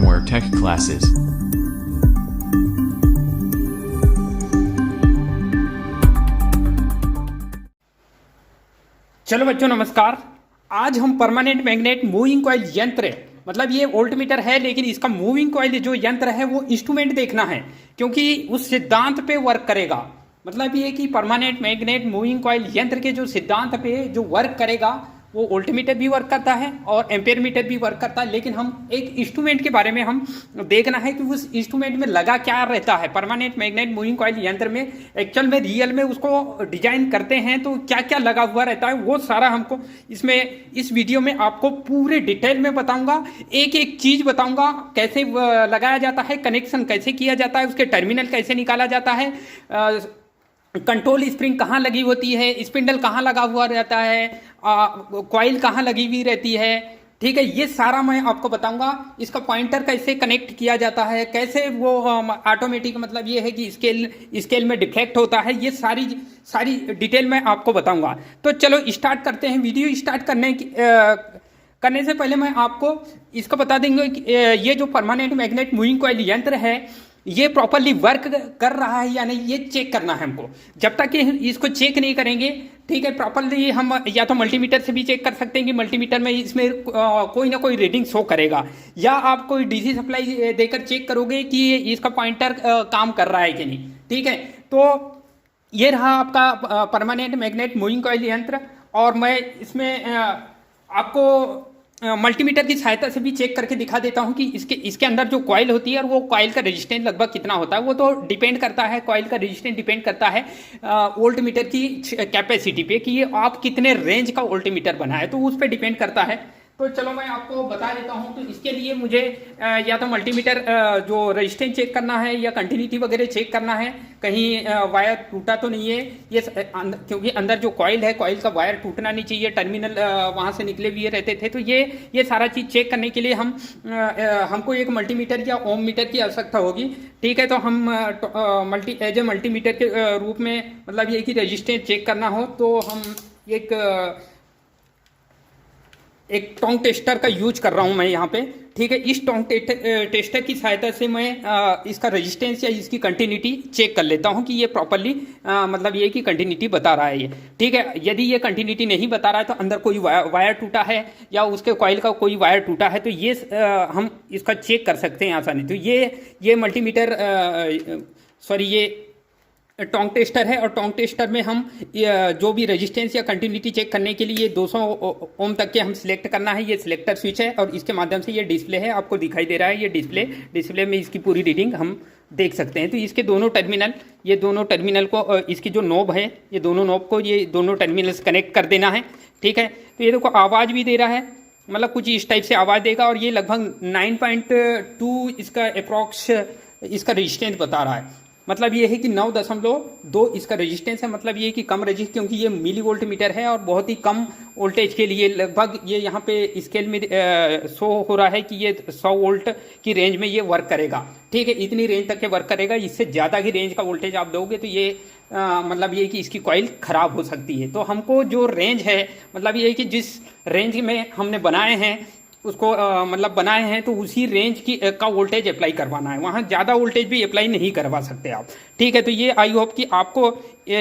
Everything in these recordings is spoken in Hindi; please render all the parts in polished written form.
firmware tech classes. चलो बच्चों नमस्कार। आज हम परमानेंट मैग्नेट मूविंग कॉइल यंत्र मतलब ये वोल्टमीटर है, लेकिन इसका मूविंग कॉइल जो यंत्र है वो इंस्ट्रूमेंट देखना है, क्योंकि उस सिद्धांत पे वर्क करेगा। मतलब ये कि परमानेंट मैग्नेट मूविंग कॉइल यंत्र के जो सिद्धांत पे जो वर्क करेगा वो वोल्टमीटर भी वर्क करता है और एम्पेयर मीटर भी वर्क करता है। लेकिन हम एक इंस्ट्रूमेंट के बारे में हम देखना है कि उस इंस्ट्रूमेंट में लगा क्या रहता है। परमानेंट मैग्नेट मूविंग कॉइल यंत्र में एक्चुअल में रियल में उसको डिजाइन करते हैं तो क्या क्या लगा हुआ रहता है वो सारा हमको इस वीडियो में आपको पूरे डिटेल में बताऊंगा। एक एक चीज बताऊंगा, कैसे लगाया जाता है, कनेक्शन कैसे किया जाता है, उसके टर्मिनल कैसे निकाला जाता है, कंट्रोल स्प्रिंग कहाँ लगी होती है, स्पिंडल कहाँ लगा हुआ रहता है, कॉइल कहाँ लगी हुई रहती है। ठीक है, ये सारा मैं आपको बताऊंगा। इसका पॉइंटर कैसे कनेक्ट किया जाता है, कैसे वो ऑटोमेटिक मतलब ये है कि स्केल में डिफेक्ट होता है, ये सारी डिटेल मैं आपको बताऊंगा। तो चलो स्टार्ट करते हैं। वीडियो स्टार्ट करने से पहले मैं आपको इसका बता देंगे कि ये जो परमानेंट मैग्नेट मूविंग कॉइल यंत्र है ये प्रॉपरली वर्क कर रहा है या नहीं, ये चेक करना है हमको। जब तक कि इसको चेक नहीं करेंगे, ठीक है, प्रॉपरली हम या तो मल्टीमीटर से भी चेक कर सकते हैं कि मल्टीमीटर में इसमें कोई ना कोई रीडिंग शो करेगा, या आप कोई डीसी सप्लाई देकर चेक करोगे कि इसका पॉइंटर काम कर रहा है कि नहीं। ठीक है, तो ये रहा आपका परमानेंट मैग्नेट मूविंग कॉइल यंत्र, और मैं इसमें आपको मल्टीमीटर की सहायता से भी चेक करके दिखा देता हूं कि इसके अंदर जो कॉइल होती है और वो कॉइल का रेजिस्टेंस लगभग कितना होता है। वो तो डिपेंड करता है, कॉइल का रेजिस्टेंस डिपेंड करता है वोल्टमीटर की कैपेसिटी पे कि ये आप कितने रेंज का वोल्टमीटर बनाए, तो उस पर डिपेंड करता है। तो चलो मैं आपको बता देता हूं। तो इसके लिए मुझे या तो मल्टीमीटर जो रेजिस्टेंस चेक करना है या कंटिन्यूटी वगैरह चेक करना है, कहीं वायर टूटा तो नहीं है ये, क्योंकि अंदर जो कॉइल है, कॉइल का वायर टूटना नहीं चाहिए, टर्मिनल वहां से निकले हुए रहते थे। तो ये सारा चीज़ चेक करने के लिए हमको एक मल्टीमीटर या ओम मीटर की आवश्यकता होगी। ठीक है, तो हम एज ए मल्टीमीटर के रूप में मतलब ये कि रेजिस्टेंस चेक करना हो तो हम एक टोंग टेस्टर का यूज कर रहा हूं मैं यहाँ पे। ठीक है, इस टोंग टेस्टर की सहायता से मैं इसका रेजिस्टेंस या इसकी कंटिन्यूटी चेक कर लेता हूं कि ये प्रॉपरली मतलब ये कि कंटिन्यूटी बता रहा है ये। ठीक है, यदि ये कंटिन्यूटी नहीं बता रहा है तो अंदर कोई वायर टूटा है या उसके कॉइल का कोई वायर टूटा है, तो ये हम इसका चेक कर सकते हैं आसानी। तो ये मल्टीमीटर ये टोंग टेस्टर है, और टोंग टेस्टर में हम जो भी रेजिस्टेंस या कंटिन्यूटी चेक करने के लिए 200 ओम तक के हम सिलेक्ट करना है। ये सिलेक्टर स्विच है और इसके माध्यम से ये डिस्प्ले है, आपको दिखाई दे रहा है ये डिस्प्ले में इसकी पूरी रीडिंग हम देख सकते हैं। तो इसके दोनों टर्मिनल को इसकी जो नोब है, ये दोनों नोब को ये दोनों टर्मिनल से कनेक्ट कर देना है। ठीक है, तो ये देखो आवाज़ भी दे रहा है, मतलब कुछ इस टाइप से आवाज़ देगा, और ये लगभग 9.2 इसका अप्रॉक्स इसका रेजिस्टेंस बता रहा है। मतलब ये है कि 9.2 इसका रेजिस्टेंस है। मतलब ये कि कम रेजिस्ट, क्योंकि ये मिली वोल्ट मीटर है और बहुत ही कम वोल्टेज के लिए लगभग ये यहाँ पे स्केल में शो हो रहा है कि ये 100 वोल्ट की रेंज में ये वर्क करेगा। ठीक है, इतनी रेंज तक के वर्क करेगा। इससे ज़्यादा की रेंज का वोल्टेज आप दोगे तो ये मतलब ये कि इसकी कॉइल ख़राब हो सकती है। तो हमको जो रेंज है, मतलब ये कि जिस रेंज में हमने बनाए हैं उसको मतलब बनाए हैं तो उसी रेंज का वोल्टेज अप्लाई करवाना है, वहाँ ज़्यादा वोल्टेज भी अप्लाई नहीं करवा सकते आप। ठीक है, तो ये आई होप कि आपको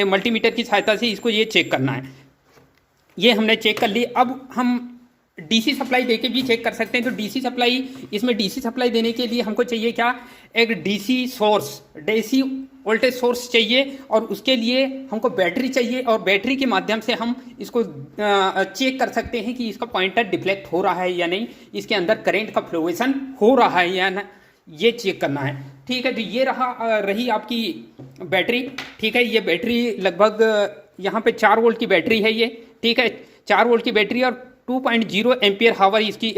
मल्टीमीटर की सहायता से इसको ये चेक करना है। ये हमने चेक कर ली। अब हम डीसी सप्लाई देके भी चेक कर सकते हैं। तो डीसी सप्लाई देने के लिए हमको चाहिए क्या, एक डीसी वोल्टेज सोर्स चाहिए, और उसके लिए हमको बैटरी चाहिए, और बैटरी के माध्यम से हम इसको चेक कर सकते हैं कि इसका पॉइंटर डिफ्लेक्ट हो रहा है या नहीं, इसके अंदर करंट का फ्लोएशन हो रहा है या ना, ये चेक करना है। ठीक है, तो ये रही आपकी बैटरी। ठीक है, ये बैटरी लगभग यहाँ पे 4 वोल्ट की बैटरी है ये। ठीक है, 4 वोल्ट की बैटरी और 2.0 एम्पियर हावर इसकी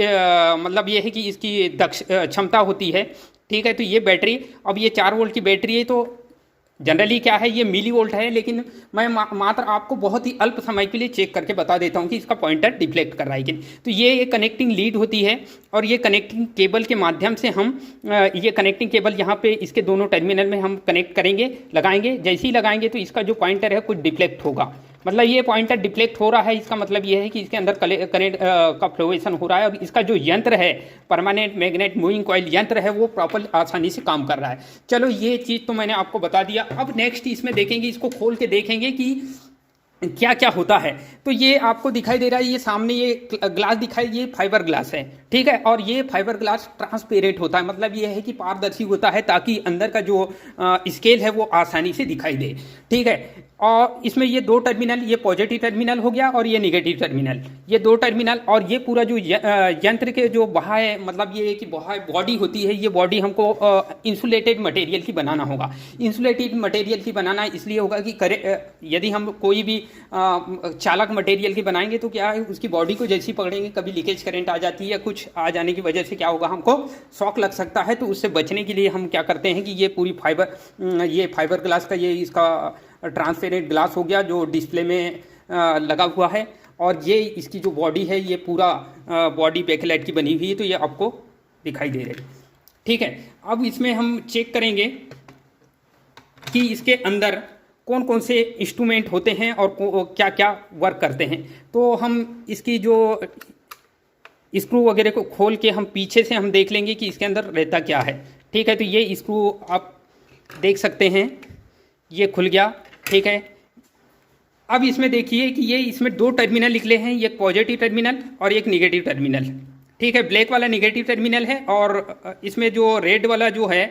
मतलब ये है कि इसकी क्षमता होती है। ठीक है, तो ये बैटरी, अब ये 4 वोल्ट की बैटरी है, तो जनरली क्या है ये मिली वोल्ट है, लेकिन मैं मात्र आपको बहुत ही अल्प समय के लिए चेक करके बता देता हूं कि इसका पॉइंटर डिफ्लेक्ट कर रहा है कि नहीं। तो ये एक कनेक्टिंग लीड होती है, और ये कनेक्टिंग केबल के माध्यम से हम ये कनेक्टिंग केबल यहाँ पे इसके दोनों टर्मिनल में हम कनेक्ट करेंगे, लगाएंगे। जैसे ही लगाएंगे तो इसका जो पॉइंटर है कुछ डिफ्लेक्ट होगा। मतलब ये पॉइंटर डिफ्लेक्ट हो रहा है, इसका मतलब ये है कि इसके अंदर करंट का फ्लोएशन हो रहा है। अब इसका जो यंत्र है, परमानेंट मैग्नेट मूविंग कॉइल यंत्र है, वो प्रॉपर आसानी से काम कर रहा है। चलो ये चीज़ तो मैंने आपको बता दिया। अब नेक्स्ट इसमें देखेंगे, इसको खोल के देखेंगे कि क्या क्या होता है। तो ये आपको दिखाई दे रहा है, ये सामने ये ग्लास दिखाई, ये फाइबर ग्लास है, ठीक है। और ये फाइबर ग्लास ट्रांसपेरेंट होता है, मतलब ये है कि पारदर्शी होता है, ताकि अंदर का जो स्केल है वो आसानी से दिखाई दे, ठीक है। और इसमें ये दो टर्मिनल, ये पॉजिटिव टर्मिनल हो गया और ये निगेटिव टर्मिनल, ये दो टर्मिनल। और ये पूरा जो यंत्र के जो बाह है, मतलब ये कि बाह बॉडी होती है, ये बॉडी हमको इंसुलेटेड मटेरियल की बनाना होगा। इंसुलेटेड मटेरियल की बनाना इसलिए होगा कि यदि हम कोई भी चालक मटेरियल की बनाएंगे तो क्या है, उसकी बॉडी को जैसी पकड़ेंगे, कभी लीकेज करंट आ जाती है, या कुछ आ जाने की वजह से क्या होगा, हमको शॉक लग सकता है। तो उससे बचने के लिए हम क्या करते हैं कि ये पूरी फाइबर ग्लास का ये इसका ट्रांसपेरेंट ग्लास हो गया जो डिस्प्ले में लगा हुआ है। और ये इसकी जो बॉडी है, ये पूरा बॉडी बैकलाइट की बनी हुई है, तो ये आपको दिखाई दे रही है, ठीक है। अब इसमें हम चेक करेंगे कि इसके अंदर कौन कौन से इंस्ट्रूमेंट होते हैं और क्या क्या वर्क करते हैं। तो हम इसकी जो स्क्रू वगैरह को खोल के हम पीछे से हम देख लेंगे कि इसके अंदर रहता क्या है, ठीक है। तो ये स्क्रू आप देख सकते हैं, ये खुल गया, ठीक है। अब इसमें देखिए कि ये इसमें दो टर्मिनल निकले हैं, एक पॉजिटिव टर्मिनल और एक निगेटिव टर्मिनल, ठीक है। ब्लैक वाला निगेटिव टर्मिनल है और इसमें जो रेड वाला जो है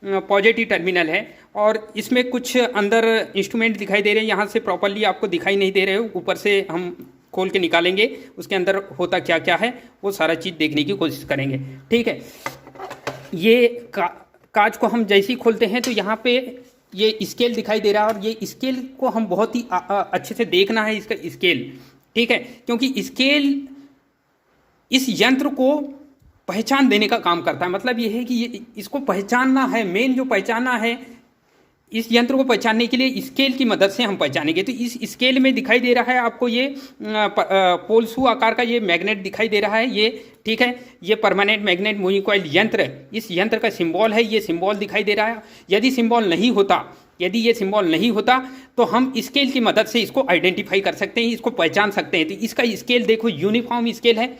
पॉजिटिव टर्मिनल है। और इसमें कुछ अंदर इंस्ट्रूमेंट दिखाई दे रहे हैं, यहाँ से प्रॉपरली आपको दिखाई नहीं दे रहे हो, ऊपर से हम खोल के निकालेंगे, उसके अंदर होता क्या क्या है वो सारा चीज़ देखने की कोशिश करेंगे, ठीक है। ये कांच को हम जैसे ही खोलते हैं तो यहाँ पे ये स्केल दिखाई दे रहा है, और ये स्केल को हम बहुत ही अच्छे से देखना है, इसका स्केल, ठीक है। क्योंकि स्केल इस यंत्र को पहचान देने का काम करता है। मतलब ये है कि इसको पहचानना है, मेन जो पहचानना है, इस यंत्र को पहचानने के लिए स्केल की मदद से हम पहचानेंगे। तो इस स्केल में दिखाई दे रहा है आपको ये पोलसू आकार का ये मैग्नेट दिखाई दे रहा है, ये, ठीक है। ये परमानेंट मैग्नेट मूविंग कॉइल यंत्र, इस यंत्र का सिंबल है, ये सिंबल दिखाई दे रहा है। यदि ये सिंबल नहीं होता तो हम स्केल की मदद से इसको आइडेंटिफाई कर सकते हैं, इसको पहचान सकते हैं। तो इसका स्केल देखो, यूनिफॉर्म स्केल है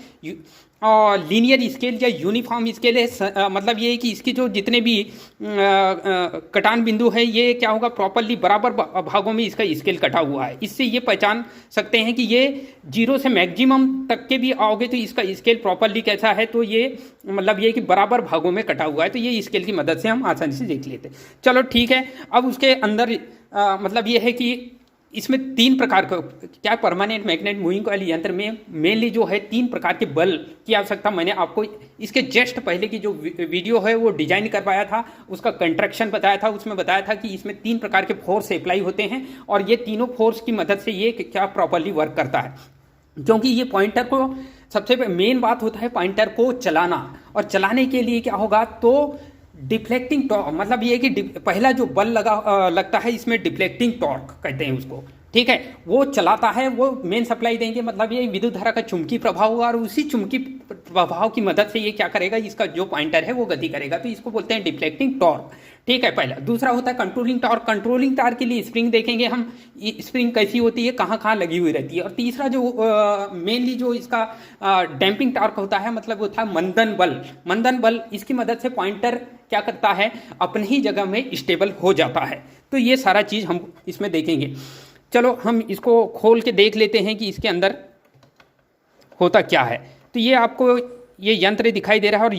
और लीनियर स्केल या यूनिफॉर्म स्केल है। मतलब ये है कि इसकी जो जितने भी कटान बिंदु है, ये क्या होगा, प्रॉपरली बराबर भागों में इसका स्केल कटा हुआ है। इससे ये पहचान सकते हैं कि ये 0 से मैक्सिमम तक के भी आओगे तो इसका स्केल प्रॉपरली कैसा है, तो ये मतलब ये कि बराबर भागों में कटा हुआ है। तो ये स्केल की मदद से हम आसानी से देख लेते हैं। चलो ठीक है। अब उसके अंदर मतलब ये है कि इसमें 3 प्रकार का क्या, परमानेंट मैग्नेट मूविंग कॉइल यंत्र में मेनली जो है 3 प्रकार के बल की आवश्यकता। मैंने आपको इसके जस्ट पहले की जो वीडियो है वो डिजाइन करवाया था, उसका कंस्ट्रक्शन बताया था, उसमें बताया था कि इसमें 3 प्रकार के फोर्स अप्लाई होते हैं और ये तीनों फोर्स की मदद से ये क्या प्रॉपरली वर्क करता है। क्योंकि ये पॉइंटर को सबसे मेन बात होता है पॉइंटर को चलाना, और चलाने के लिए क्या होगा, तो डिफ्लेक्टिंग टॉर्क, मतलब ये कि पहला जो बल लगता है इसमें डिफ्लेक्टिंग टॉर्क कहते हैं उसको, ठीक है। वो चलाता है, वो मेन सप्लाई देंगे, मतलब ये विद्युत धारा का चुंबकीय प्रभाव होगा और उसी चुंबकीय प्रभाव की मदद से ये क्या करेगा, इसका जो पॉइंटर है वो गति करेगा। तो इसको बोलते हैं डिफ्लेक्टिंग टॉर्क, ठीक है, पहला। दूसरा होता है कंट्रोलिंग टॉर्क। कंट्रोलिंग टॉर्क के लिए स्प्रिंग देखेंगे हम, स्प्रिंग कैसी होती है, कहाँ कहाँ लगी हुई रहती है। और तीसरा जो मेनली जो इसका डैम्पिंग टॉर्क होता है, मतलब होता है मंदन बल। मंदन बल, इसकी मदद से पॉइंटर क्या करता है, अपनी ही जगह में स्टेबल हो जाता है। तो ये सारा चीज़ हम इसमें देखेंगे। चलो हम इसको खोल के देख लेते हैं कि इसके अंदर होता क्या है। तो ये आपको ये यंत्र दिखाई दे रहा है, और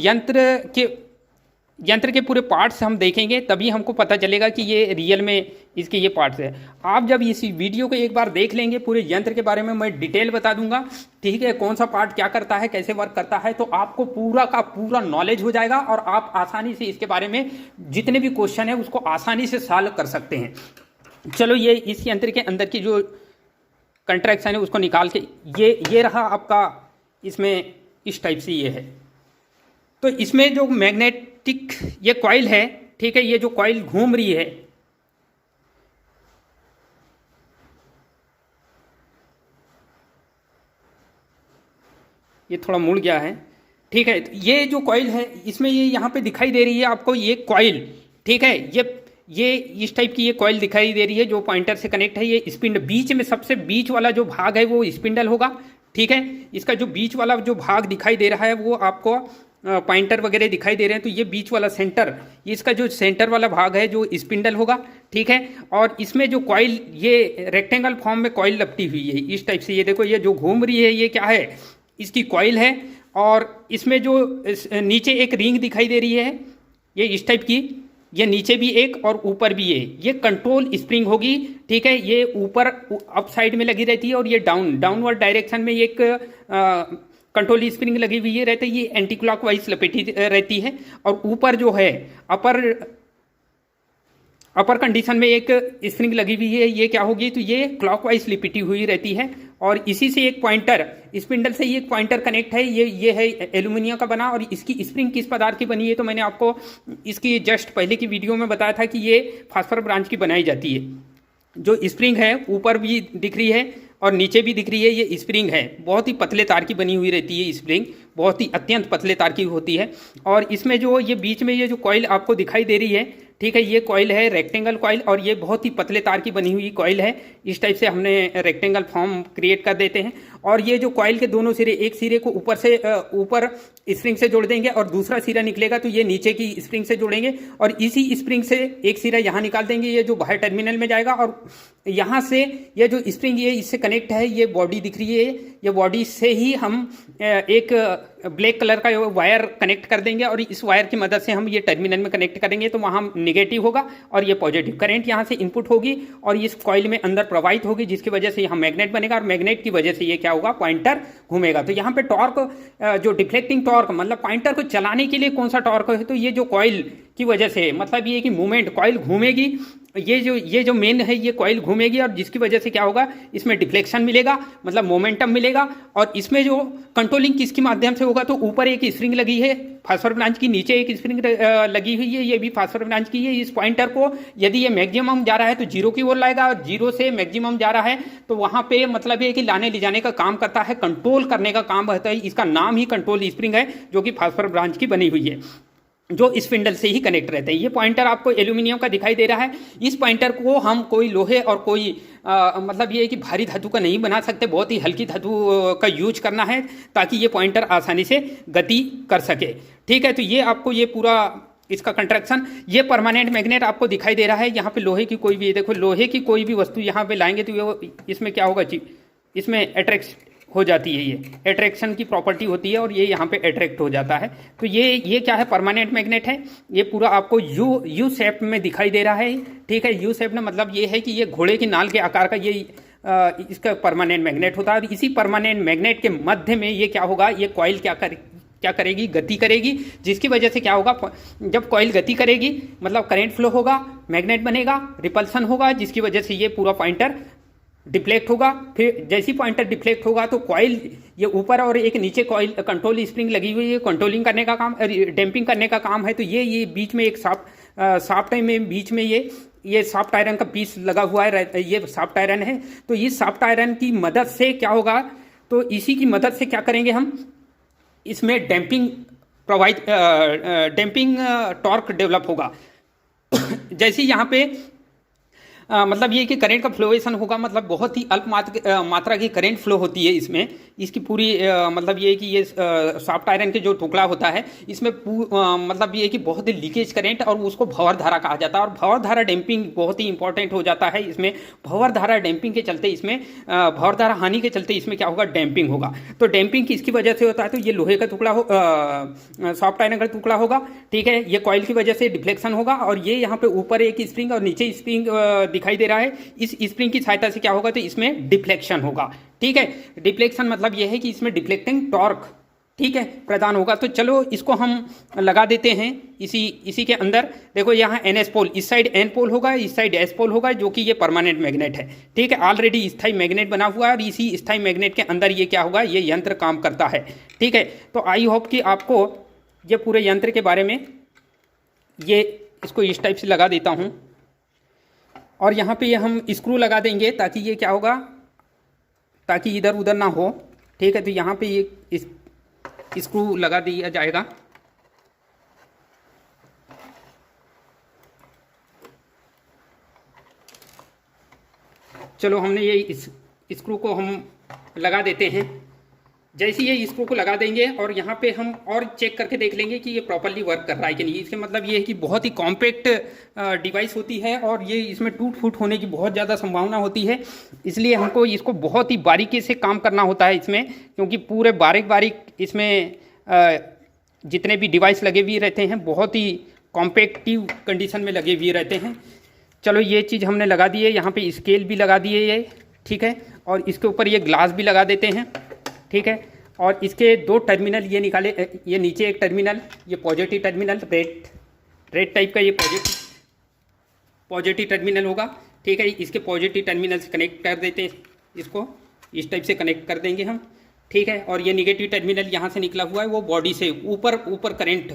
यंत्र के पूरे पार्ट्स हम देखेंगे, तभी हमको पता चलेगा कि ये रियल में इसके ये पार्ट्स है। आप जब इस वीडियो को एक बार देख लेंगे, पूरे यंत्र के बारे में मैं डिटेल बता दूंगा, ठीक है, कौन सा पार्ट क्या करता है, कैसे वर्क करता है, तो आपको पूरा का पूरा नॉलेज हो जाएगा और आप आसानी से इसके बारे में जितने भी क्वेश्चन है उसको आसानी से सॉल्व कर सकते हैं। चलो ये इस यंत्र के अंदर की जो कंट्रैक्शन है उसको निकाल के ये रहा आपका, इसमें इस टाइप से ये है। तो इसमें जो मैग्नेटिक ये कॉइल है, ठीक है, ये जो कॉइल घूम रही है, ये थोड़ा मुड़ गया है, ठीक है। ये जो कॉइल है इसमें ये यहाँ पे दिखाई दे रही है आपको, ये कॉइल, ठीक है, ये इस टाइप की ये कॉइल दिखाई दे रही है जो पॉइंटर से कनेक्ट है। ये स्पिंडल बीच में सबसे बीच वाला जो भाग है वो स्पिंडल होगा, ठीक है। इसका जो बीच वाला जो भाग दिखाई दे रहा है वो आपको पॉइंटर वगैरह दिखाई दे रहे हैं, तो ये बीच वाला सेंटर, ये इसका जो सेंटर वाला भाग है जो स्पिंडल होगा, ठीक है। और इसमें जो कॉइल ये रेक्टेंगल फॉर्म में कॉइल लपटी हुई है इस टाइप से, ये देखो ये जो घूम रही है ये क्या है, इसकी कॉइल है। और इसमें जो नीचे एक रिंग दिखाई दे रही है ये इस टाइप की, ये नीचे भी एक और ऊपर भी है, ये कंट्रोल स्प्रिंग होगी, ठीक है। ये ऊपर अप साइड में लगी रहती है और ये डाउनवर्ड डायरेक्शन में एक कंट्रोल स्प्रिंग लगी हुई है रहती है, ये एंटी क्लॉकवाइज लपेटी रहती है। और ऊपर जो है अपर कंडीशन में एक स्प्रिंग लगी हुई है, ये क्या होगी, तो ये क्लॉकवाइज लिपटी हुई रहती है। और इसी से एक पॉइंटर, स्पिंडल से ही एक पॉइंटर कनेक्ट है, ये है एल्यूमिनियम का बना। और इसकी स्प्रिंग किस पदार्थ की बनी है, तो मैंने आपको इसकी जस्ट पहले की वीडियो में बताया था कि ये फास्फोरस ब्रांच की बनाई जाती है। जो स्प्रिंग है ऊपर भी दिख रही है और नीचे भी दिख रही है, ये स्प्रिंग है, बहुत ही पतले तार की बनी हुई रहती है स्प्रिंग, बहुत ही अत्यंत पतले तार की होती है। और इसमें जो ये बीच में ये जो कॉइल आपको दिखाई दे रही है, ठीक है, ये कॉइल है रेक्टेंगल कॉइल और ये बहुत ही पतले तार की बनी हुई कॉइल है। इस टाइप से हमने रेक्टेंगल फॉर्म क्रिएट कर देते हैं। और ये जो कॉइल के दोनों सिरे, एक सिरे को ऊपर स्प्रिंग से जोड़ देंगे और दूसरा सिरा निकलेगा तो ये नीचे की स्प्रिंग से जोड़ेंगे और इसी स्प्रिंग से एक सिरा यहाँ निकाल देंगे, ये जो बाहर टर्मिनल में जाएगा। और यहाँ से ये जो स्प्रिंग ये इससे कनेक्ट है, ये बॉडी दिख रही है, ये बॉडी से ही हम एक ब्लैक कलर का वायर कनेक्ट कर देंगे और इस वायर की मदद से हम ये टर्मिनल में कनेक्ट करेंगे तो वहाँ नेगेटिव होगा और ये पॉजिटिव करंट यहाँ से इनपुट होगी और इस कॉइल में अंदर प्रवाहित होगी, जिसकी वजह से यहाँ मैग्नेट बनेगा और मैग्नेट की वजह से ये क्या होगा, पॉइंटर घूमेगा। तो यहाँ पे टॉर्क, जो डिफ्लेक्टिंग टॉर्क, मतलब पॉइंटर को चलाने के लिए कौन सा टॉर्क है, तो ये जो कॉइल की वजह से, मतलब ये कि मूवमेंट, कॉइल घूमेगी, ये जो मेन है ये कॉइल घूमेगी और जिसकी वजह से क्या होगा, इसमें डिफ्लेक्शन मिलेगा, मतलब मोमेंटम मिलेगा। और इसमें जो कंट्रोलिंग किसके माध्यम से होगा, तो ऊपर एक स्प्रिंग लगी है फास्फोरस ब्रांच की, नीचे एक स्प्रिंग लगी हुई है, ये भी फास्फोरस ब्रांच की है। इस पॉइंटर को यदि ये मैक्सिमम जा रहा है तो जीरो की ओर लाएगा और जीरो से मैक्सिमम जा रहा है तो वहां पे मतलब ये कि लाने ले जाने का काम करता है, कंट्रोल करने का काम होता है। इसका नाम ही कंट्रोल स्प्रिंग है जो कि फास्फोरस ब्रांच की बनी हुई है, जो स्पिंडल से ही कनेक्ट रहते हैं। ये पॉइंटर आपको एल्यूमिनियम का दिखाई दे रहा है। इस पॉइंटर को हम कोई लोहे और कोई मतलब ये है कि भारी धातु का नहीं बना सकते, बहुत ही हल्की धातु का यूज करना है ताकि ये पॉइंटर आसानी से गति कर सके, ठीक है। तो ये आपको ये पूरा इसका कंस्ट्रक्शन, ये परमानेंट मैग्नेट आपको दिखाई दे रहा है। यहाँ पे लोहे की कोई भी, देखो लोहे की कोई भी वस्तु यहाँ पे लाएंगे तो इसमें क्या होगा जी, इसमें अट्रैक्ट हो जाती है, ये अट्रैक्शन की प्रॉपर्टी होती है और ये यहाँ पे अट्रैक्ट हो जाता है। तो ये क्या है, परमानेंट मैग्नेट है। ये पूरा आपको यू शेप में दिखाई दे रहा है, ठीक है। यू शेप में मतलब ये है कि ये घोड़े की नाल के आकार का ये इसका परमानेंट मैग्नेट होता है। और इसी परमानेंट मैग्नेट के मध्य में ये क्या होगा, ये कॉइल क्या करेगी, गति करेगी, जिसकी वजह से क्या होगा, जब कॉइल गति करेगी मतलब करंट फ्लो होगा, मैग्नेट बनेगा, रिपल्सन होगा, जिसकी वजह से ये पूरा पॉइंटर डिफ्लेक्ट होगा। फिर जैसी पॉइंटर डिफ्लेक्ट होगा तो कॉइल, ये ऊपर और एक नीचे कॉइल कंट्रोल स्प्रिंग लगी हुई है, कंट्रोलिंग करने का काम, डैम्पिंग करने का काम है। तो ये बीच में एक साफ्ट में बीच में ये सॉफ्ट आयरन का पीस लगा हुआ है, ये सॉफ्ट आयरन है। तो इस सॉफ्ट आयरन की मदद से क्या होगा, तो इसी की मदद से क्या करेंगे हम, इसमें डैम्पिंग टॉर्क डेवलप होगा। जैसे यहाँ पे मतलब ये कि करंट का फ्लोएशन होगा, मतलब बहुत ही अल्प मात्रा की करंट फ्लो होती है इसमें। इसकी पूरी मतलब ये कि ये सॉफ्ट आयरन के जो टुकड़ा होता है इसमें मतलब ये कि बहुत ही लीकेज करंट और उसको भंवर धारा कहा जाता है। और भंवर धारा डैम्पिंग बहुत ही इंपॉर्टेंट हो जाता है इसमें। भंवर धारा डैम्पिंग के चलते इसमें भंवर धारा हानि के चलते इसमें क्या होगा, डैम्पिंग होगा। तो डैम्पिंग किसकी वजह से होता है, तो ये लोहे का टुकड़ा हो, सॉफ्ट आयरन का टुकड़ा होगा, ठीक है। ये कॉइल की वजह से डिफ्लेक्शन होगा और ये यहाँ पे ऊपर एक स्प्रिंग और नीचे स्प्रिंग दिखाई दे रहा है। इस स्प्रिंग की सहायता से क्या होगा, तो इसमें डिफ्लेक्शन होगा, ठीक है। डिफ्लेक्शन मतलब यह है कि इसमें डिफ्लेक्टिंग टॉर्क, ठीक है, प्रदान होगा। तो चलो इसको हम लगा देते हैं इसी के अंदर। देखो यहाँ NS पोल, इस साइड N पोल होगा, इस साइड S पोल होगा, जो कि ये परमानेंट मैग्नेट है, ठीक है। ऑलरेडी स्थायी मैग्नेट बना हुआ है और इसी स्थायी मैग्नेट के अंदर ये क्या होगा, ये यंत्र काम करता है, ठीक है। तो आई होप कि आपको ये पूरे यंत्र के बारे में, ये इसको इस टाइप से लगा देता हूँ और यहाँ पे ये हम स्क्रू लगा देंगे ताकि ये क्या होगा, ताकि इधर उधर ना हो, ठीक है। तो यहाँ पे ये स्क्रू लगा दिया जाएगा। चलो हमने ये इस स्क्रू को हम लगा देते हैं। जैसे ये स्क्रू को लगा देंगे और यहाँ पे हम और चेक करके देख लेंगे कि ये प्रॉपरली वर्क कर रहा है कि नहीं। इसके मतलब ये है कि बहुत ही कॉम्पैक्ट डिवाइस होती है और ये इसमें टूट फूट होने की बहुत ज़्यादा संभावना होती है, इसलिए हमको इसको बहुत ही बारीकी से काम करना होता है इसमें, क्योंकि पूरे बारीक बारीक इसमें जितने भी डिवाइस लगे हुए रहते हैं बहुत ही कॉम्पैक्टिव कंडीशन में लगे हुए रहते हैं। चलो ये चीज़ हमने लगा दी है, यहाँ पे स्केल भी लगा दिए ये, ठीक है, और इसके ऊपर ये ग्लास भी लगा देते हैं, ठीक है। और इसके 2 टर्मिनल ये निकाले, ये नीचे एक टर्मिनल, ये पॉजिटिव टर्मिनल, रेड टाइप का ये पॉजिटिव टर्मिनल होगा, ठीक है। इसके पॉजिटिव टर्मिनल से कनेक्ट कर देते हैं, इसको इस टाइप से कनेक्ट कर देंगे हम, ठीक है। और ये निगेटिव टर्मिनल यहाँ से निकला हुआ है, वो बॉडी से ऊपर करंट,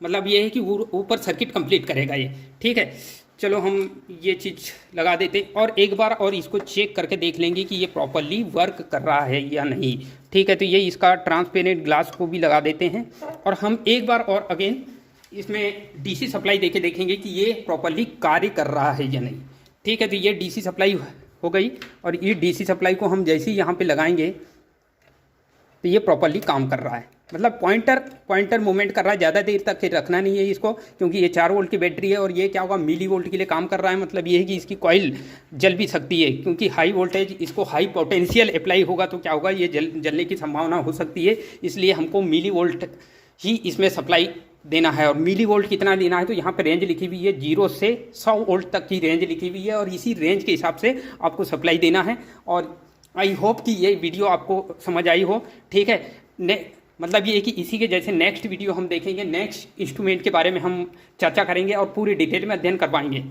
मतलब ये है कि ऊपर सर्किट कंप्लीट करेगा ये, ठीक है। चलो हम ये चीज़ लगा देते हैं और एक बार और इसको चेक करके देख लेंगे कि ये प्रॉपरली वर्क कर रहा है या नहीं, ठीक है। तो ये इसका ट्रांसपेरेंट ग्लास को भी लगा देते हैं और हम एक बार और अगेन इसमें डीसी सप्लाई देके देखेंगे कि ये प्रॉपरली कार्य कर रहा है या नहीं, ठीक है। तो ये डीसी सप्लाई हो गई और ये डीसी सप्लाई को हम जैसे ही यहाँ पे लगाएंगे तो ये प्रॉपरली काम कर रहा है, मतलब पॉइंटर मूवमेंट कर रहा है। ज़्यादा देर तक रखना नहीं है इसको, क्योंकि ये 4 वोल्ट की बैटरी है और ये क्या होगा, मिली वोल्ट के लिए काम कर रहा है। मतलब ये है कि इसकी कॉइल जल भी सकती है, क्योंकि हाई वोल्टेज, इसको हाई पोटेंशियल अप्लाई होगा तो क्या होगा, ये जलने की संभावना हो सकती है। इसलिए हमको मिली वोल्ट ही इसमें सप्लाई देना है। और मिली वोल्ट कितना देना है, तो यहाँ पर रेंज लिखी हुई है 0 से 100 वोल्ट तक की रेंज लिखी हुई है और इसी रेंज के हिसाब से आपको सप्लाई देना है। और आई होप कि ये वीडियो आपको समझ आई हो, ठीक है। मतलब ये है कि इसी के जैसे नेक्स्ट वीडियो हम देखेंगे, नेक्स्ट इंस्ट्रूमेंट के बारे में हम चर्चा करेंगे और पूरी डिटेल में अध्ययन करवाएंगे।